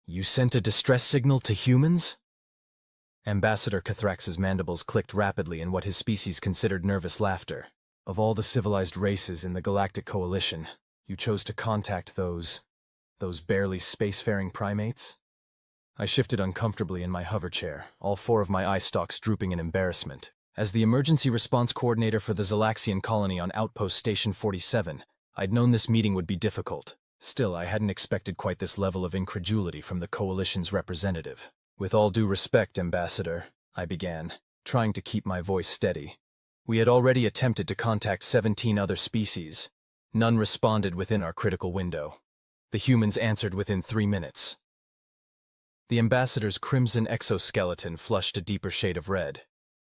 You sent a distress signal to humans? Ambassador Cathrax's mandibles clicked rapidly in what his species considered nervous laughter. Of all the civilized races in the Galactic Coalition, you chose to contact those barely spacefaring primates? I shifted uncomfortably in my hover chair, all four of my eye stalks drooping in embarrassment. As the emergency response coordinator for the Xalaxian colony on Outpost Station 47, I'd known this meeting would be difficult. Still, I hadn't expected quite this level of incredulity from the Coalition's representative. With all due respect, Ambassador, I began, trying to keep my voice steady. We had already attempted to contact 17 other species. None responded within our critical window. The humans answered within 3 minutes. The ambassador's crimson exoskeleton flushed a deeper shade of red.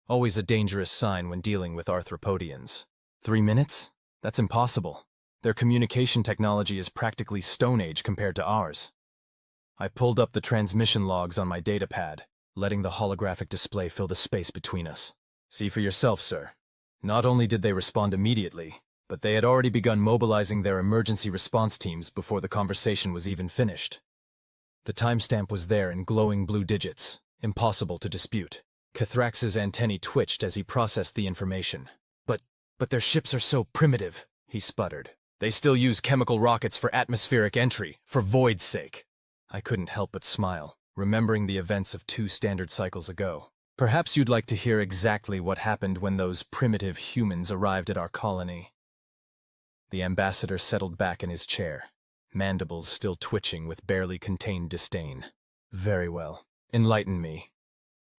Always a dangerous sign when dealing with arthropodians. 3 minutes? That's impossible. Their communication technology is practically Stone Age compared to ours. I pulled up the transmission logs on my datapad, letting the holographic display fill the space between us. See for yourself, sir. Not only did they respond immediately, but they had already begun mobilizing their emergency response teams before the conversation was even finished. The timestamp was there in glowing blue digits, impossible to dispute. Cathrax's antennae twitched as he processed the information. But their ships are so primitive, he sputtered. They still use chemical rockets for atmospheric entry, for void's sake. I couldn't help but smile, remembering the events of 2 standard cycles ago. Perhaps you'd like to hear exactly what happened when those primitive humans arrived at our colony. The ambassador settled back in his chair, mandibles still twitching with barely contained disdain. Very well. Enlighten me.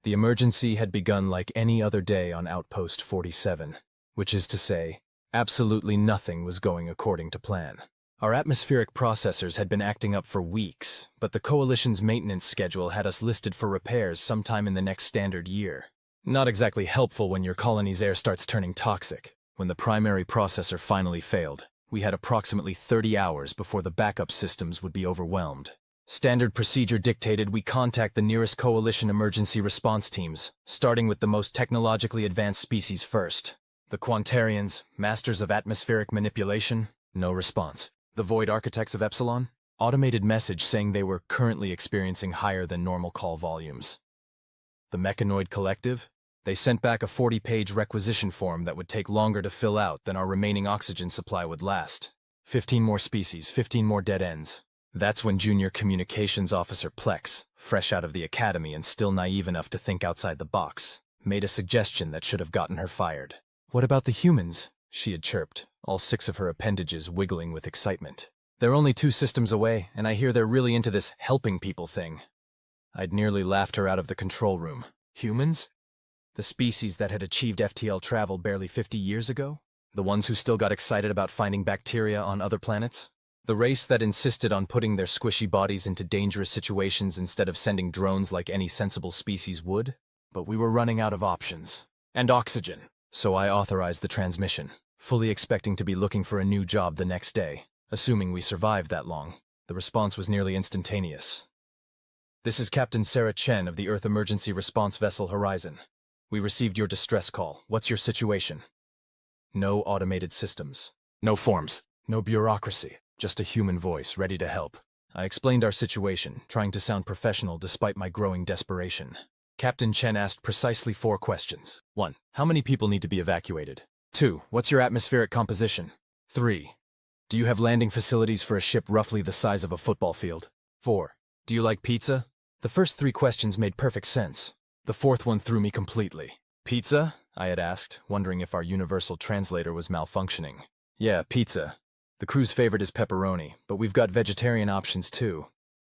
The emergency had begun like any other day on Outpost 47, which is to say, absolutely nothing was going according to plan. Our atmospheric processors had been acting up for weeks, but the Coalition's maintenance schedule had us listed for repairs sometime in the next standard year. Not exactly helpful when your colony's air starts turning toxic. When the primary processor finally failed, we had approximately 30 hours before the backup systems would be overwhelmed. Standard procedure dictated we contact the nearest Coalition emergency response teams, starting with the most technologically advanced species first. The Quantarians, masters of atmospheric manipulation, no response. The Void Architects of Epsilon, automated message saying they were currently experiencing higher than normal call volumes. The Mechanoid Collective, they sent back a 40-page requisition form that would take longer to fill out than our remaining oxygen supply would last. 15 more species, 15 more dead ends. That's when Junior Communications Officer Plex, fresh out of the academy and still naive enough to think outside the box, made a suggestion that should have gotten her fired. What about the humans? She had chirped, all 6 of her appendages wiggling with excitement. They're only 2 systems away, and I hear they're really into this helping people thing. I'd nearly laughed her out of the control room. Humans? The species that had achieved FTL travel barely 50 years ago? The ones who still got excited about finding bacteria on other planets? The race that insisted on putting their squishy bodies into dangerous situations instead of sending drones like any sensible species would? But we were running out of options. And oxygen. So I authorized the transmission, fully expecting to be looking for a new job the next day, assuming we survived that long. The response was nearly instantaneous. This is Captain Sarah Chen of the Earth Emergency Response Vessel Horizon. We received your distress call. What's your situation? No automated systems. No forms. No bureaucracy. Just a human voice, ready to help. I explained our situation, trying to sound professional despite my growing desperation. Captain Chen asked precisely 4 questions. 1. How many people need to be evacuated? 2. What's your atmospheric composition? 3. Do you have landing facilities for a ship roughly the size of a football field? 4. Do you like pizza? The first 3 questions made perfect sense. The 4th one threw me completely. Pizza? I had asked, wondering if our universal translator was malfunctioning. Yeah, pizza. The crew's favorite is pepperoni, but we've got vegetarian options too.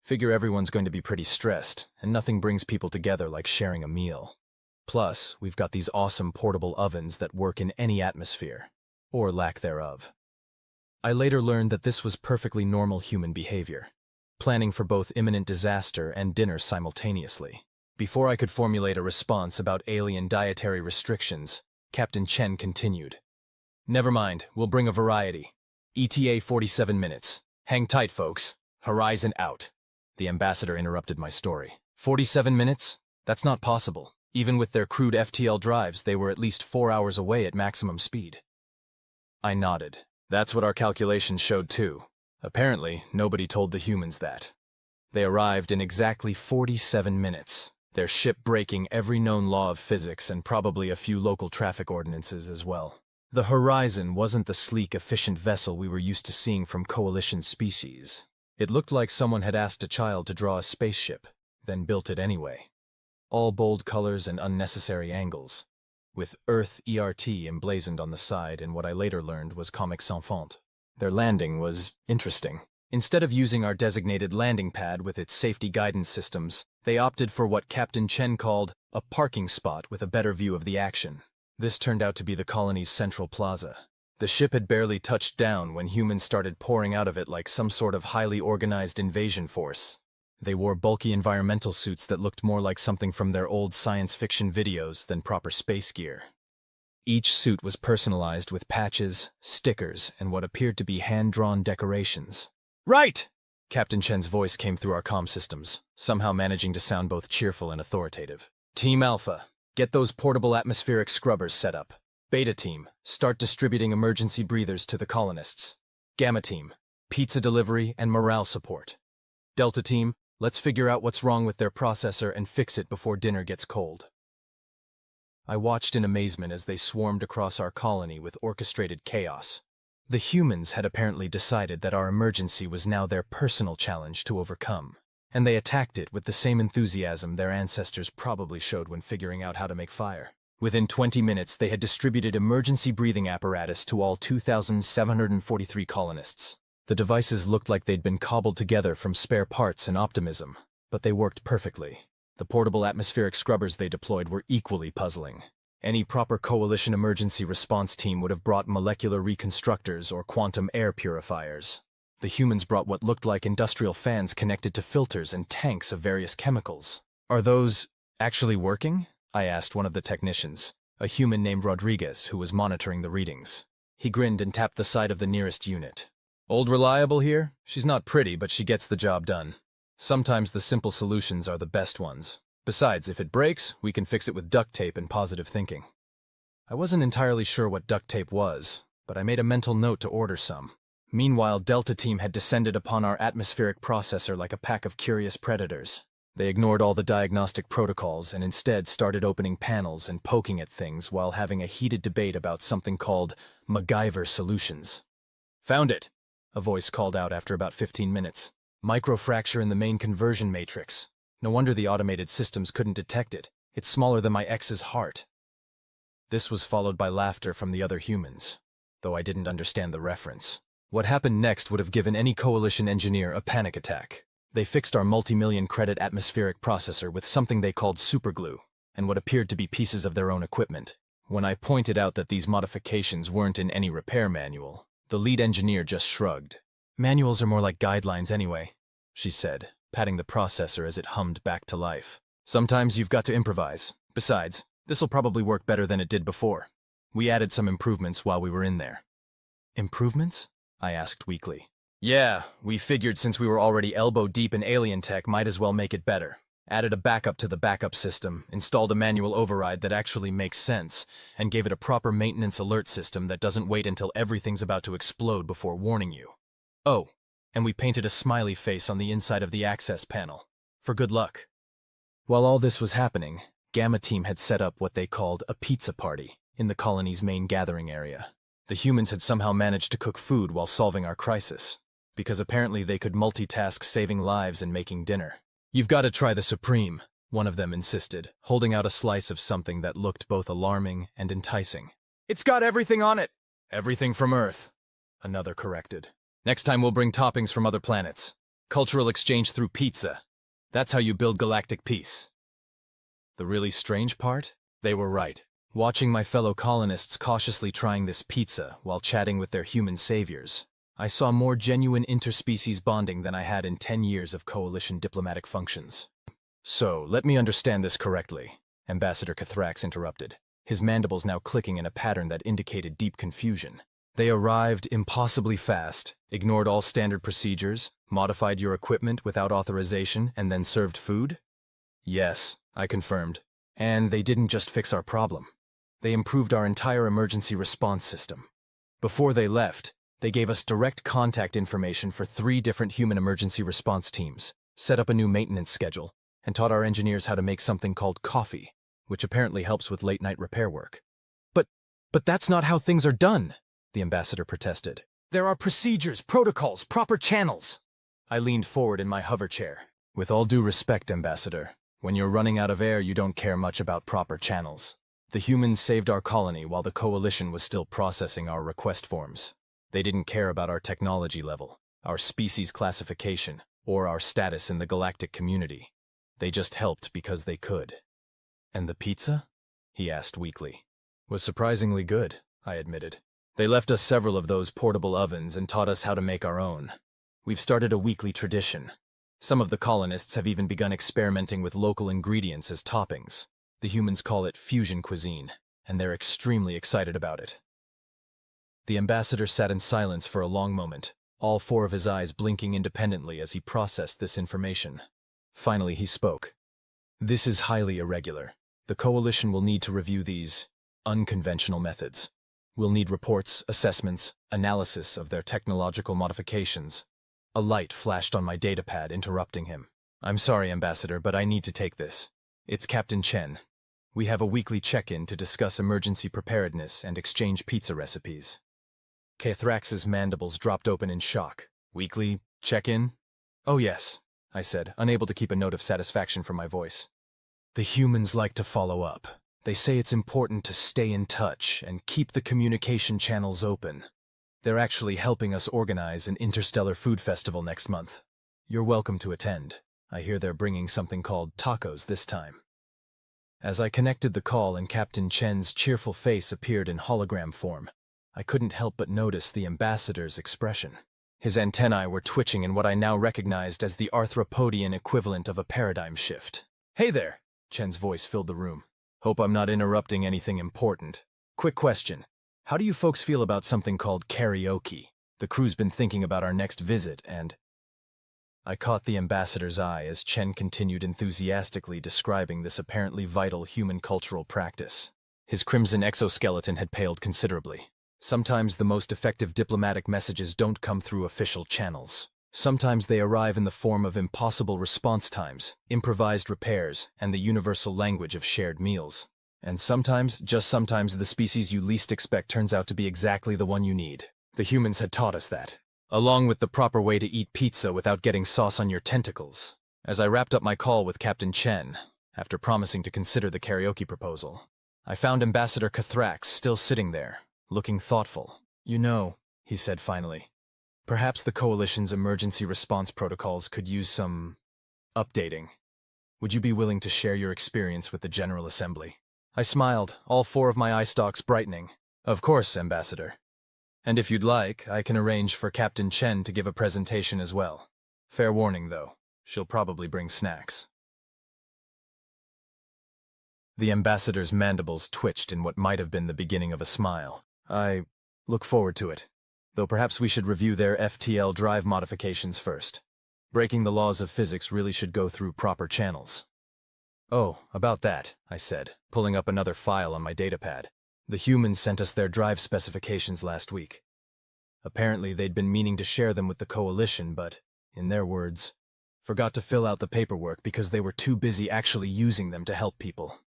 Figure everyone's going to be pretty stressed, and nothing brings people together like sharing a meal. Plus, we've got these awesome portable ovens that work in any atmosphere, or lack thereof. I later learned that this was perfectly normal human behavior, planning for both imminent disaster and dinner simultaneously. Before I could formulate a response about alien dietary restrictions, Captain Chen continued. Never mind, we'll bring a variety. ETA 47 minutes. Hang tight, folks. Horizon out. The ambassador interrupted my story. 47 minutes? That's not possible. Even with their crude FTL drives, they were at least 4 hours away at maximum speed. I nodded. That's what our calculations showed too. Apparently, nobody told the humans that. They arrived in exactly 47 minutes, their ship breaking every known law of physics and probably a few local traffic ordinances as well. The Horizon wasn't the sleek, efficient vessel we were used to seeing from Coalition species. It looked like someone had asked a child to draw a spaceship, then built it anyway. All bold colors and unnecessary angles, with Earth ERT emblazoned on the side in what I later learned was Comic Sans Fond. Their landing was interesting. Instead of using our designated landing pad with its safety guidance systems, they opted for what Captain Chen called a parking spot with a better view of the action. This turned out to be the colony's central plaza. The ship had barely touched down when humans started pouring out of it like some sort of highly organized invasion force. They wore bulky environmental suits that looked more like something from their old science fiction videos than proper space gear. Each suit was personalized with patches, stickers, and what appeared to be hand-drawn decorations. "Right!" Captain Chen's voice came through our comm systems, somehow managing to sound both cheerful and authoritative. "Team Alpha, get those portable atmospheric scrubbers set up. Beta Team, start distributing emergency breathers to the colonists. Gamma Team, pizza delivery and morale support. Delta Team, let's figure out what's wrong with their processor and fix it before dinner gets cold." I watched in amazement as they swarmed across our colony with orchestrated chaos. The humans had apparently decided that our emergency was now their personal challenge to overcome, and they attacked it with the same enthusiasm their ancestors probably showed when figuring out how to make fire. Within 20 minutes, they had distributed emergency breathing apparatus to all 2,743 colonists. The devices looked like they'd been cobbled together from spare parts and optimism, but they worked perfectly. The portable atmospheric scrubbers they deployed were equally puzzling. Any proper coalition emergency response team would have brought molecular reconstructors or quantum air purifiers. The humans brought what looked like industrial fans connected to filters and tanks of various chemicals. "Are those actually working?" I asked one of the technicians, a human named Rodriguez who was monitoring the readings. He grinned and tapped the side of the nearest unit. "Old Reliable here? She's not pretty, but she gets the job done. Sometimes the simple solutions are the best ones. Besides, if it breaks, we can fix it with duct tape and positive thinking." I wasn't entirely sure what duct tape was, but I made a mental note to order some. Meanwhile, Delta Team had descended upon our atmospheric processor like a pack of curious predators. They ignored all the diagnostic protocols and instead started opening panels and poking at things while having a heated debate about something called MacGyver solutions. "Found it," a voice called out after about 15 minutes. "Microfracture in the main conversion matrix. No wonder the automated systems couldn't detect it. It's smaller than my ex's heart." This was followed by laughter from the other humans, though I didn't understand the reference. What happened next would have given any coalition engineer a panic attack. They fixed our multi-million credit atmospheric processor with something they called superglue, and what appeared to be pieces of their own equipment. When I pointed out that these modifications weren't in any repair manual, the lead engineer just shrugged. "Manuals are more like guidelines anyway," she said, patting the processor as it hummed back to life. "Sometimes you've got to improvise. Besides, this'll probably work better than it did before. We added some improvements while we were in there." "Improvements?" I asked weakly. "Yeah, we figured since we were already elbow deep in alien tech, might as well make it better. Added a backup to the backup system, installed a manual override that actually makes sense, and gave it a proper maintenance alert system that doesn't wait until everything's about to explode before warning you. Oh, and we painted a smiley face on the inside of the access panel. For good luck." While all this was happening, Gamma Team had set up what they called a pizza party in the colony's main gathering area. The humans had somehow managed to cook food while solving our crisis, because apparently they could multitask saving lives and making dinner. "You've got to try the Supreme," one of them insisted, holding out a slice of something that looked both alarming and enticing. "It's got everything on it." "Everything from Earth," another corrected. "Next time we'll bring toppings from other planets. Cultural exchange through pizza. That's how you build galactic peace." The really strange part? They were right. Watching my fellow colonists cautiously trying this pizza while chatting with their human saviors, I saw more genuine interspecies bonding than I had in 10 years of coalition diplomatic functions. "So, let me understand this correctly," Ambassador Cathrax interrupted, his mandibles now clicking in a pattern that indicated deep confusion. "They arrived impossibly fast, ignored all standard procedures, modified your equipment without authorization, and then served food?" "Yes," I confirmed. "And they didn't just fix our problem. They improved our entire emergency response system. Before they left, they gave us direct contact information for 3 different human emergency response teams, set up a new maintenance schedule, and taught our engineers how to make something called coffee, which apparently helps with late-night repair work. But that's not how things are done, the ambassador protested. There are procedures, protocols, proper channels. I leaned forward in my hover chair. With all due respect, Ambassador, when you're running out of air, you don't care much about proper channels. The humans saved our colony while the Coalition was still processing our request forms. They didn't care about our technology level, our species classification, or our status in the galactic community. They just helped because they could. And the pizza? He asked weakly. Was surprisingly good, I admitted. They left us several of those portable ovens and taught us how to make our own. We've started a weekly tradition. Some of the colonists have even begun experimenting with local ingredients as toppings. The humans call it fusion cuisine, and they're extremely excited about it. The ambassador sat in silence for a long moment, all four of his eyes blinking independently as he processed this information. Finally, he spoke. This is highly irregular. The Coalition will need to review these unconventional methods. We'll need reports, assessments, analysis of their technological modifications. A light flashed on my datapad, interrupting him. I'm sorry, Ambassador, but I need to take this. It's Captain Chen. We have a weekly check-in to discuss emergency preparedness and exchange pizza recipes. Kathrax's mandibles dropped open in shock. Weekly check-in? Oh yes, I said, unable to keep a note of satisfaction from my voice. The humans like to follow up. They say it's important to stay in touch and keep the communication channels open. They're actually helping us organize an interstellar food festival next month. You're welcome to attend. I hear they're bringing something called tacos this time. As I connected the call and Captain Chen's cheerful face appeared in hologram form, I couldn't help but notice the ambassador's expression. His antennae were twitching in what I now recognized as the arthropodian equivalent of a paradigm shift. Hey there! Chen's voice filled the room. Hope I'm not interrupting anything important. Quick question. How do you folks feel about something called karaoke? The crew's been thinking about our next visit, and... I caught the ambassador's eye as Chen continued enthusiastically describing this apparently vital human cultural practice. His crimson exoskeleton had paled considerably. Sometimes the most effective diplomatic messages don't come through official channels. Sometimes they arrive in the form of impossible response times, improvised repairs, and the universal language of shared meals. And sometimes, just sometimes, the species you least expect turns out to be exactly the one you need. The humans had taught us that, along with the proper way to eat pizza without getting sauce on your tentacles. As I wrapped up my call with Captain Chen, after promising to consider the karaoke proposal, I found Ambassador Krathos still sitting there, looking thoughtful. You know, he said finally, perhaps the Coalition's emergency response protocols could use some updating. Would you be willing to share your experience with the General Assembly? I smiled, all four of my eye stalks brightening. Of course, Ambassador. And if you'd like, I can arrange for Captain Chen to give a presentation as well. Fair warning, though, she'll probably bring snacks. The ambassador's mandibles twitched in what might have been the beginning of a smile. I look forward to it, though perhaps we should review their FTL drive modifications first. Breaking the laws of physics really should go through proper channels. Oh, about that, I said, pulling up another file on my datapad. The humans sent us their drive specifications last week. Apparently they'd been meaning to share them with the Coalition, but, in their words, forgot to fill out the paperwork because they were too busy actually using them to help people.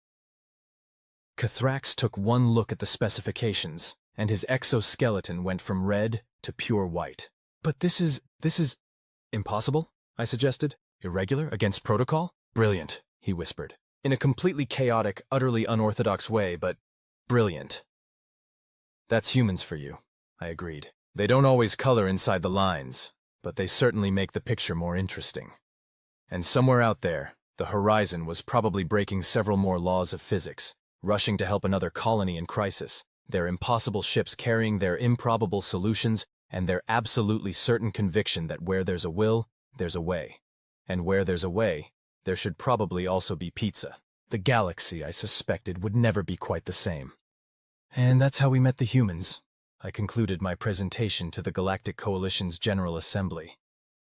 Krathos took one look at the specifications, and his exoskeleton went from red to pure white. But this is impossible, I suggested. Irregular, against protocol? Brilliant, he whispered. In a completely chaotic, utterly unorthodox way, but brilliant. That's humans for you, I agreed. They don't always color inside the lines, but they certainly make the picture more interesting. And somewhere out there, the horizon was probably breaking several more laws of physics, rushing to help another colony in crisis, their impossible ships carrying their improbable solutions and their absolutely certain conviction that where there's a will, there's a way. And where there's a way, there should probably also be pizza. The galaxy, I suspected, would never be quite the same. And that's how we met the humans. I concluded my presentation to the Galactic Coalition's General Assembly,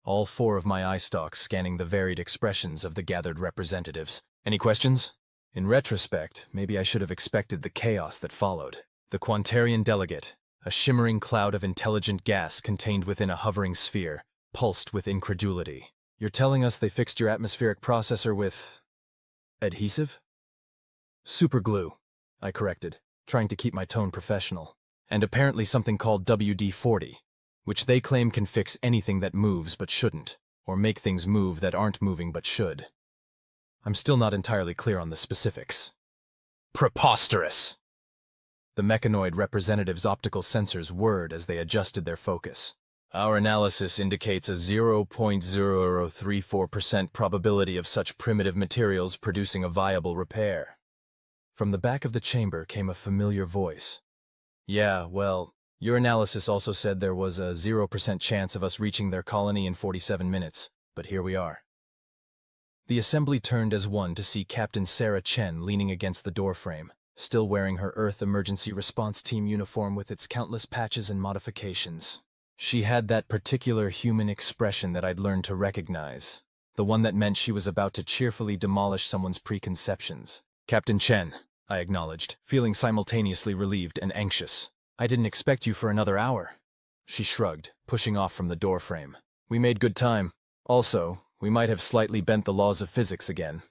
all four of my eye stalks scanning the varied expressions of the gathered representatives. Any questions? In retrospect, maybe I should have expected the chaos that followed. The Quantarian delegate, a shimmering cloud of intelligent gas contained within a hovering sphere, pulsed with incredulity. You're telling us they fixed your atmospheric processor with adhesive? Superglue, I corrected, trying to keep my tone professional. And apparently something called WD-40, which they claim can fix anything that moves but shouldn't, or make things move that aren't moving but should. I'm still not entirely clear on the specifics. Preposterous! The mechanoid representative's optical sensors whirred as they adjusted their focus. Our analysis indicates a 0.0034% probability of such primitive materials producing a viable repair. From the back of the chamber came a familiar voice. Yeah, well, your analysis also said there was a 0% chance of us reaching their colony in 47 minutes, but here we are. The assembly turned as one to see Captain Sarah Chen leaning against the doorframe, still wearing her Earth Emergency Response Team uniform with its countless patches and modifications. She had that particular human expression that I'd learned to recognize, the one that meant she was about to cheerfully demolish someone's preconceptions. Captain Chen, I acknowledged, feeling simultaneously relieved and anxious. I didn't expect you for another hour. She shrugged, pushing off from the doorframe. We made good time. Also, we might have slightly bent the laws of physics again.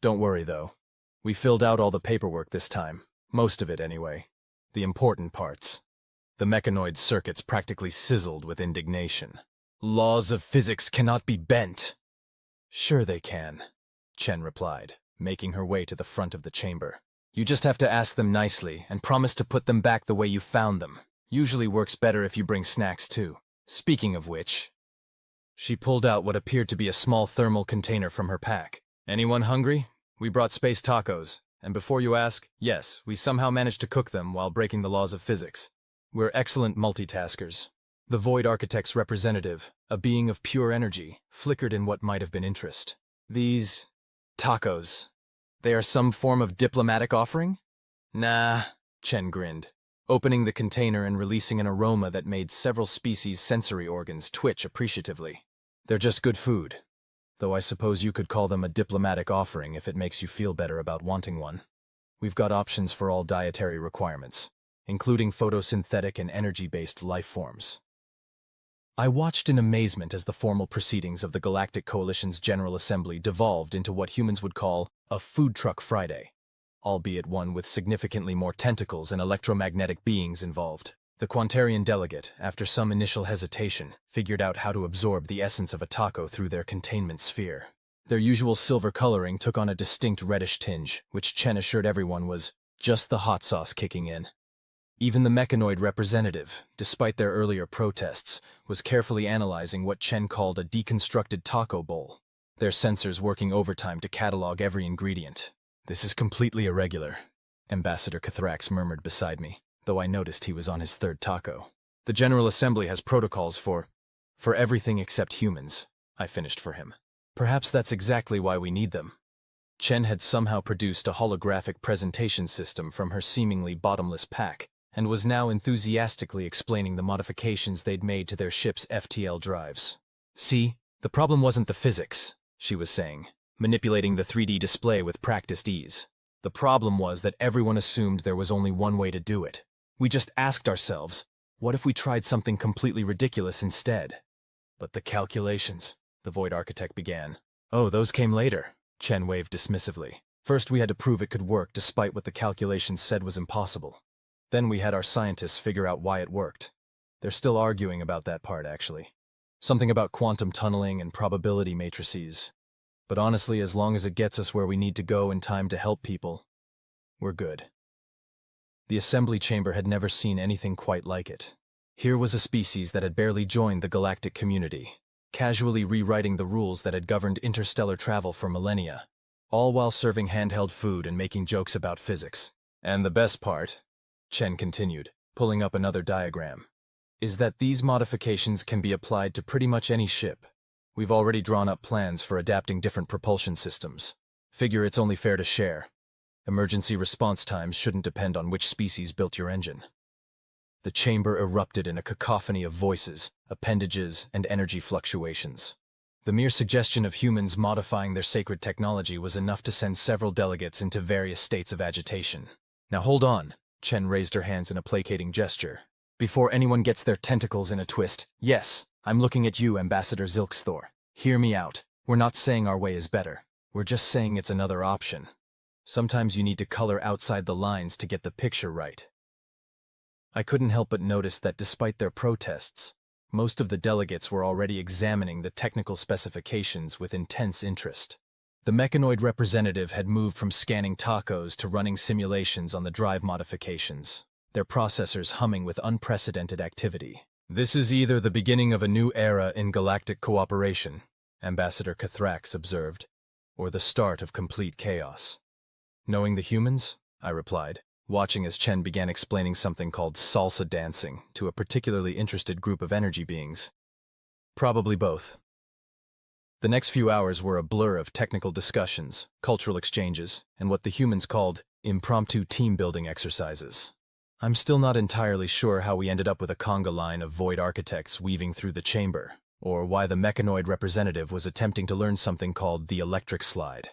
Don't worry, though. We filled out all the paperwork this time. Most of it, anyway. The important parts. The mechanoid's circuits practically sizzled with indignation. Laws of physics cannot be bent. Sure they can, Chen replied, making her way to the front of the chamber. You just have to ask them nicely and promise to put them back the way you found them. Usually works better if you bring snacks too. Speaking of which... She pulled out what appeared to be a small thermal container from her pack. Anyone hungry? We brought space tacos. And before you ask, yes, we somehow managed to cook them while breaking the laws of physics. We're excellent multitaskers. The Void Architect's representative, a being of pure energy, flickered in what might have been interest. These... tacos. They are some form of diplomatic offering? Nah, Chen grinned, opening the container and releasing an aroma that made several species' sensory organs twitch appreciatively. They're just good food, though I suppose you could call them a diplomatic offering if it makes you feel better about wanting one. We've got options for all dietary requirements, including photosynthetic and energy-based life forms. I watched in amazement as the formal proceedings of the Galactic Coalition's General Assembly devolved into what humans would call a food truck Friday, albeit one with significantly more tentacles and electromagnetic beings involved. The Quantarian delegate, after some initial hesitation, figured out how to absorb the essence of a taco through their containment sphere. Their usual silver coloring took on a distinct reddish tinge, which Chen assured everyone was just the hot sauce kicking in. Even the mechanoid representative, despite their earlier protests, was carefully analyzing what Chen called a deconstructed taco bowl, their sensors working overtime to catalog every ingredient. This is completely irregular, Ambassador Cathrax murmured beside me, though I noticed he was on his third taco. The General Assembly has protocols for everything except humans, I finished for him. Perhaps that's exactly why we need them. Chen had somehow produced a holographic presentation system from her seemingly bottomless pack, and was now enthusiastically explaining the modifications they'd made to their ship's FTL drives. See, the problem wasn't the physics, she was saying, manipulating the 3D display with practiced ease. The problem was that everyone assumed there was only one way to do it. We just asked ourselves, what if we tried something completely ridiculous instead? But the calculations, the Void Architect began. Oh, those came later, Chen waved dismissively. First we had to prove it could work despite what the calculations said was impossible. Then we had our scientists figure out why it worked. They're still arguing about that part, actually. Something about quantum tunneling and probability matrices. But honestly, as long as it gets us where we need to go in time to help people, we're good. The assembly chamber had never seen anything quite like it. Here was a species that had barely joined the galactic community, casually rewriting the rules that had governed interstellar travel for millennia, all while serving handheld food and making jokes about physics. And the best part, Chen continued, pulling up another diagram, is that these modifications can be applied to pretty much any ship. We've already drawn up plans for adapting different propulsion systems. Figure it's only fair to share. Emergency response times shouldn't depend on which species built your engine. The chamber erupted in a cacophony of voices, appendages, and energy fluctuations. The mere suggestion of humans modifying their sacred technology was enough to send several delegates into various states of agitation. Now hold on. Chen raised her hands in a placating gesture. Before anyone gets their tentacles in a twist, yes, I'm looking at you, Ambassador Zilksthor. Hear me out. We're not saying our way is better. We're just saying it's another option. Sometimes you need to color outside the lines to get the picture right. I couldn't help but notice that despite their protests, most of the delegates were already examining the technical specifications with intense interest. The mechanoid representative had moved from scanning tacos to running simulations on the drive modifications, their processors humming with unprecedented activity. "This is either the beginning of a new era in galactic cooperation," Ambassador Cathrax observed, "or the start of complete chaos." "Knowing the humans?" I replied, watching as Chen began explaining something called salsa dancing to a particularly interested group of energy beings. "Probably both." The next few hours were a blur of technical discussions, cultural exchanges, and what the humans called impromptu team-building exercises. I'm still not entirely sure how we ended up with a conga line of void architects weaving through the chamber, or why the mechanoid representative was attempting to learn something called the electric slide.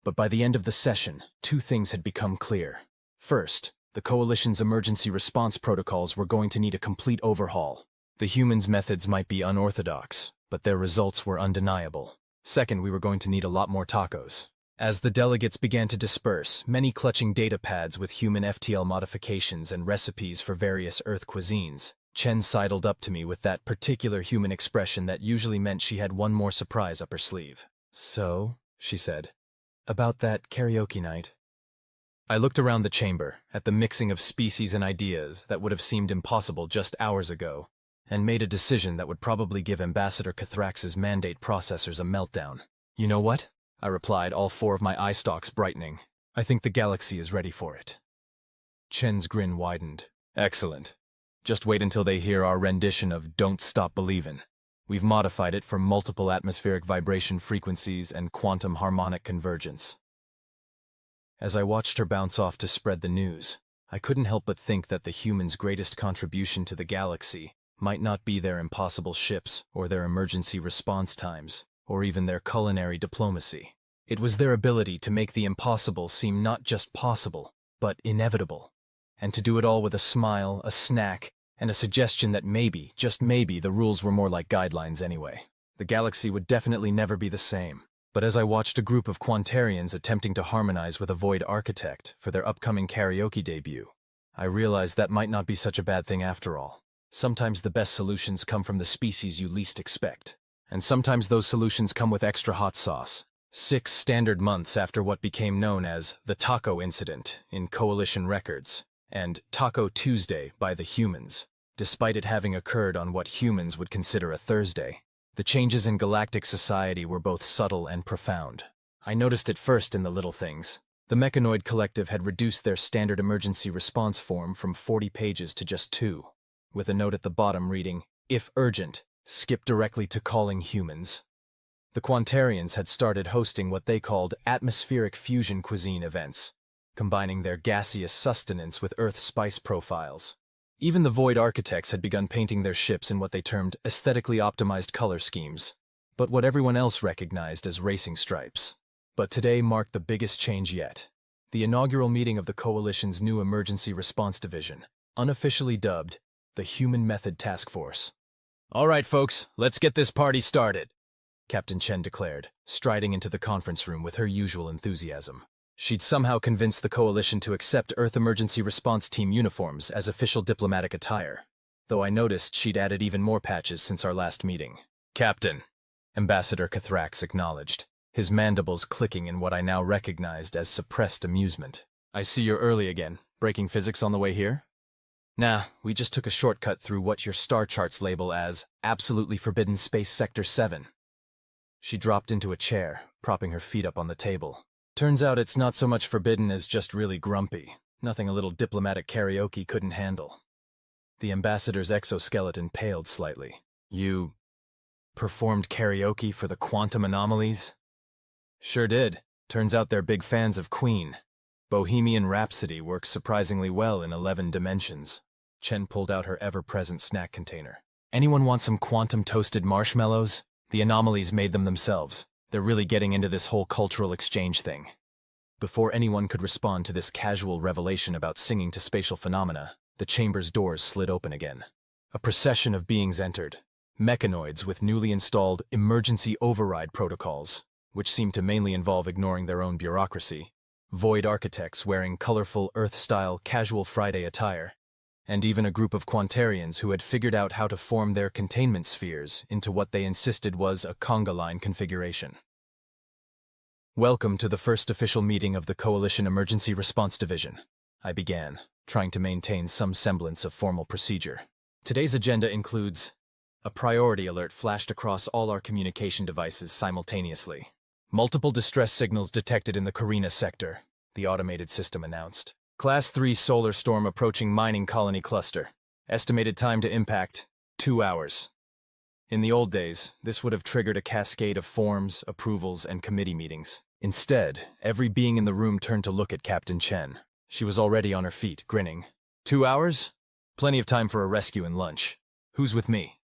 But by the end of the session, two things had become clear. First, the Coalition's emergency response protocols were going to need a complete overhaul. The humans' methods might be unorthodox, but their results were undeniable. Second, we were going to need a lot more tacos. As the delegates began to disperse, many clutching data pads with human FTL modifications and recipes for various Earth cuisines, Chen sidled up to me with that particular human expression that usually meant she had one more surprise up her sleeve. "So," she said, "about that karaoke night?" I looked around the chamber, at the mixing of species and ideas that would have seemed impossible just hours ago, and made a decision that would probably give Ambassador Cathrax's mandate processors a meltdown. "You know what?" I replied, all four of my eye stalks brightening. "I think the galaxy is ready for it." Chen's grin widened. "Excellent. Just wait until they hear our rendition of Don't Stop Believin'. We've modified it for multiple atmospheric vibration frequencies and quantum harmonic convergence." As I watched her bounce off to spread the news, I couldn't help but think that the humans' greatest contribution to the galaxy might not be their impossible ships or their emergency response times, or even their culinary diplomacy. It was their ability to make the impossible seem not just possible, but inevitable, and to do it all with a smile, a snack, and a suggestion that maybe, just maybe, the rules were more like guidelines anyway. The galaxy would definitely never be the same. But as I watched a group of Quantarians attempting to harmonize with a void architect for their upcoming karaoke debut, I realized that might not be such a bad thing after all. Sometimes the best solutions come from the species you least expect. And sometimes those solutions come with extra hot sauce. 6 standard months after what became known as the Taco Incident in Coalition records, and Taco Tuesday by the humans, despite it having occurred on what humans would consider a Thursday, the changes in galactic society were both subtle and profound. I noticed it first in the little things. The Mechanoid Collective had reduced their standard emergency response form from 40 pages to just 2, with a note at the bottom reading, "If urgent, skip directly to calling humans." The Quantarians had started hosting what they called atmospheric fusion cuisine events, combining their gaseous sustenance with Earth spice profiles. Even the Void Architects had begun painting their ships in what they termed aesthetically optimized color schemes, but what everyone else recognized as racing stripes. But today marked the biggest change yet. The inaugural meeting of the Coalition's new Emergency Response Division, unofficially dubbed the Human Method Task Force. "All right, folks, let's get this party started," Captain Chen declared, striding into the conference room with her usual enthusiasm. She'd somehow convinced the Coalition to accept Earth Emergency Response Team uniforms as official diplomatic attire, though I noticed she'd added even more patches since our last meeting. "Captain," Ambassador Cathrax acknowledged, his mandibles clicking in what I now recognized as suppressed amusement. "I see you're early again. Breaking physics on the way here?" "Nah, we just took a shortcut through what your star charts label as Absolutely Forbidden Space Sector 7. She dropped into a chair, propping her feet up on the table. "Turns out it's not so much forbidden as just really grumpy. Nothing a little diplomatic karaoke couldn't handle." The ambassador's exoskeleton paled slightly. "You performed karaoke for the quantum anomalies?" "Sure did. Turns out they're big fans of Queen. Bohemian Rhapsody works surprisingly well in 11 dimensions." Chen pulled out her ever-present snack container. "Anyone want some quantum toasted marshmallows? The anomalies made them themselves. They're really getting into this whole cultural exchange thing." Before anyone could respond to this casual revelation about singing to spatial phenomena, the chamber's doors slid open again. A procession of beings entered. mechanoids with newly installed emergency override protocols, which seemed to mainly involve ignoring their own bureaucracy, void architects wearing colorful Earth-style casual Friday attire, and even a group of Quantarians who had figured out how to form their containment spheres into what they insisted was a conga line configuration. "Welcome to the first official meeting of the Coalition Emergency Response Division," I began, trying to maintain some semblance of formal procedure. "Today's agenda includes..." A priority alert flashed across all our communication devices simultaneously. "Multiple distress signals detected in the Carina sector," the automated system announced. "Class 3 solar storm approaching mining colony cluster. Estimated time to impact, 2 hours. In the old days, this would have triggered a cascade of forms, approvals, and committee meetings. Instead, every being in the room turned to look at Captain Chen. She was already on her feet, grinning. 2 hours? Plenty of time for a rescue and lunch. Who's with me?"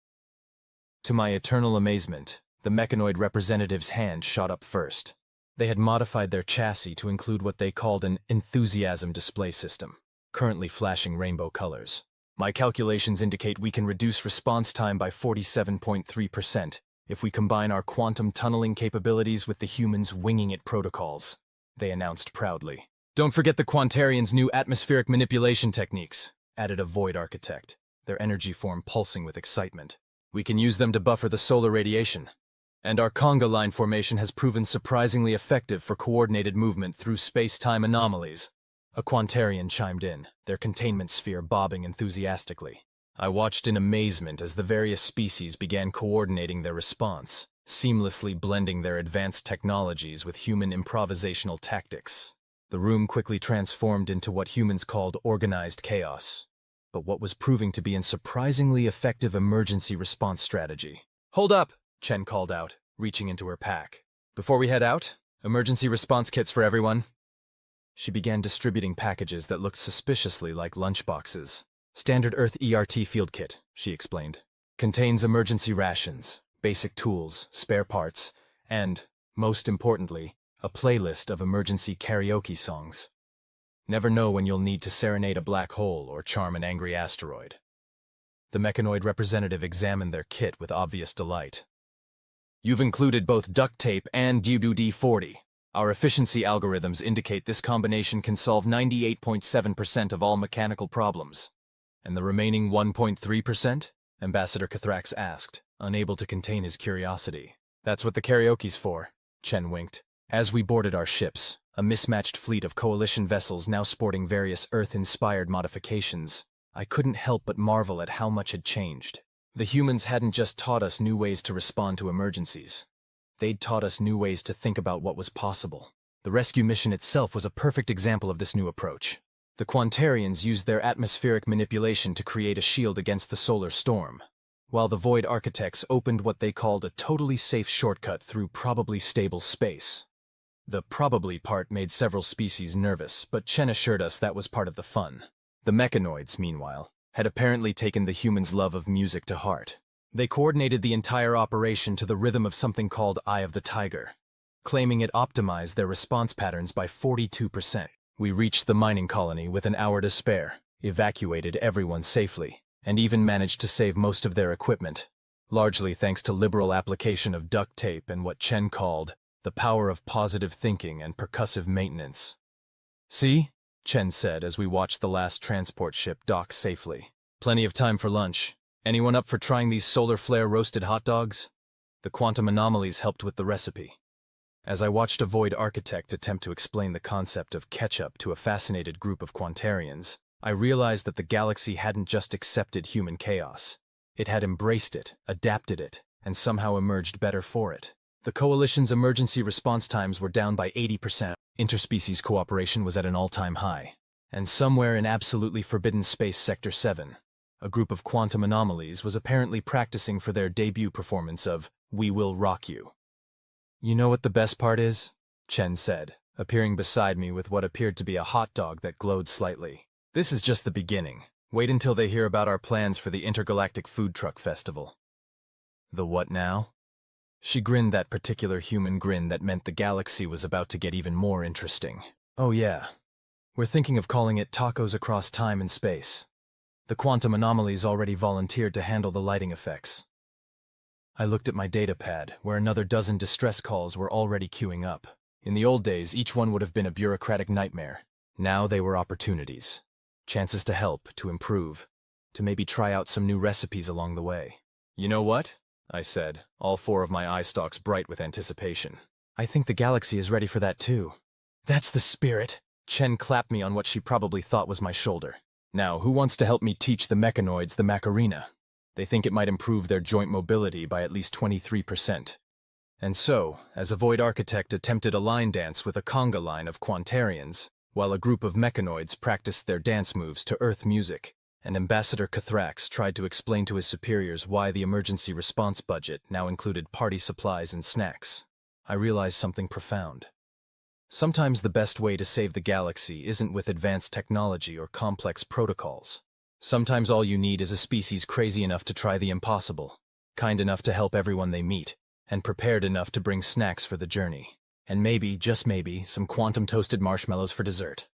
To my eternal amazement, the mechanoid representative's hand shot up first. They had modified their chassis to include what they called an enthusiasm display system, currently flashing rainbow colors. "My calculations indicate we can reduce response time by 47.3% if we combine our quantum tunneling capabilities with the humans' winging it protocols," they announced proudly. "Don't forget the Quantarians' new atmospheric manipulation techniques," added a void architect, their energy form pulsing with excitement. "We can use them to buffer the solar radiation. And our conga line formation has proven surprisingly effective for coordinated movement through space-time anomalies." A Quantarian chimed in, their containment sphere bobbing enthusiastically. I watched in amazement as the various species began coordinating their response, seamlessly blending their advanced technologies with human improvisational tactics. The room quickly transformed into what humans called organized chaos, but what was proving to be a surprisingly effective emergency response strategy. "Hold up!" Chen called out, reaching into her pack. "Before we head out, emergency response kits for everyone." She began distributing packages that looked suspiciously like lunchboxes. "Standard Earth ERT field kit," she explained. "Contains emergency rations, basic tools, spare parts, and, most importantly, a playlist of emergency karaoke songs. Never know when you'll need to serenade a black hole or charm an angry asteroid." The mechanoid representative examined their kit with obvious delight. "You've included both duct tape and DD-40. Our efficiency algorithms indicate this combination can solve 98.7% of all mechanical problems." "And the remaining 1.3%? Ambassador Cathrax asked, unable to contain his curiosity. "That's what the karaoke's for," Chen winked. As we boarded our ships, a mismatched fleet of coalition vessels now sporting various Earth-inspired modifications, I couldn't help but marvel at how much had changed. The humans hadn't just taught us new ways to respond to emergencies. They'd taught us new ways to think about what was possible. The rescue mission itself was a perfect example of this new approach. The Quantarians used their atmospheric manipulation to create a shield against the solar storm, while the Void Architects opened what they called a totally safe shortcut through probably stable space. The probably part made several species nervous, but Chen assured us that was part of the fun. The mechanoids, meanwhile, had apparently taken the humans' love of music to heart. They coordinated the entire operation to the rhythm of something called Eye of the Tiger, claiming it optimized their response patterns by 42%. We reached the mining colony with an hour to spare, evacuated everyone safely, and even managed to save most of their equipment, largely thanks to liberal application of duct tape and what Chen called the power of positive thinking and percussive maintenance. "See?" Chen said as we watched the last transport ship dock safely. "Plenty of time for lunch. Anyone up for trying these solar flare roasted hot dogs?" The quantum anomalies helped with the recipe. As I watched a void architect attempt to explain the concept of ketchup to a fascinated group of Quantarians, I realized that the galaxy hadn't just accepted human chaos. It had embraced it, adapted it, and somehow emerged better for it. The Coalition's emergency response times were down by 80%. Interspecies cooperation was at an all-time high. And somewhere in absolutely forbidden space Sector 7, a group of quantum anomalies was apparently practicing for their debut performance of We Will Rock You. "You know what the best part is?" Chen said, appearing beside me with what appeared to be a hot dog that glowed slightly. "This is just the beginning. Wait until they hear about our plans for the Intergalactic Food Truck Festival." "The what now?" She grinned that particular human grin that meant the galaxy was about to get even more interesting. "Oh yeah. We're thinking of calling it Tacos Across Time and Space. The quantum anomalies already volunteered to handle the lighting effects." I looked at my data pad, where another dozen distress calls were already queuing up. In the old days, each one would have been a bureaucratic nightmare. Now they were opportunities. Chances to help, to improve, to maybe try out some new recipes along the way. You know what? I said, all four of my eye stalks bright with anticipation. I think the galaxy is ready for that too. That's the spirit. Chen clapped me on what she probably thought was my shoulder. Now, who wants to help me teach the mechanoids the Macarena? They think it might improve their joint mobility by at least 23%. And so, as a void architect attempted a line dance with a conga line of Quantarians, while a group of mechanoids practiced their dance moves to Earth music, and Ambassador Cathrax tried to explain to his superiors why the emergency response budget now included party supplies and snacks, I realized something profound. Sometimes the best way to save the galaxy isn't with advanced technology or complex protocols. Sometimes all you need is a species crazy enough to try the impossible, kind enough to help everyone they meet, and prepared enough to bring snacks for the journey. And maybe, just maybe, some quantum toasted marshmallows for dessert.